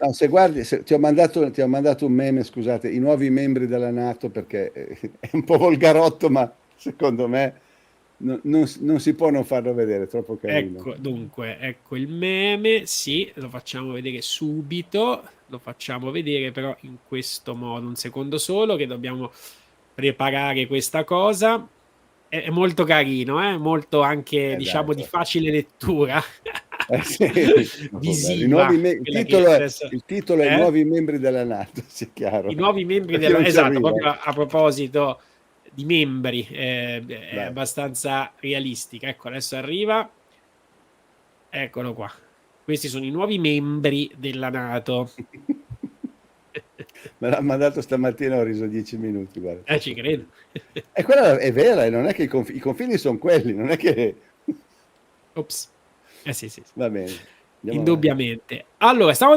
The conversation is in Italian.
No, se guardi, ti ho mandato un meme, scusate, i nuovi membri della NATO, perché è un po' volgarotto, ma secondo me non si può non farlo vedere, è troppo carino. Ecco, dunque, ecco il meme, sì, lo facciamo vedere subito, lo facciamo vedere però in questo modo, un secondo solo che dobbiamo preparare questa cosa. È molto carino, molto anche, Dai, diciamo, di facile lettura, sì, troppo bello. visiva, quella che adesso... Il titolo è I Eh? nuovi membri della NATO, sia I chiaro, nuovi membri per chi della... non ci Esatto, arriva. proprio a proposito di membri, è Dai. abbastanza realistica. Ecco, adesso arriva, eccolo qua. Questi sono i nuovi membri della NATO. Me l'ha mandato stamattina, ho riso 10 minuti, guarda, Ci troppo credo. carino. E quella è vera, e non è che i confini sono quelli, non è che... Ops. Sì, sì, sì. Va bene, andiamo avanti. Indubbiamente. Allora, stavo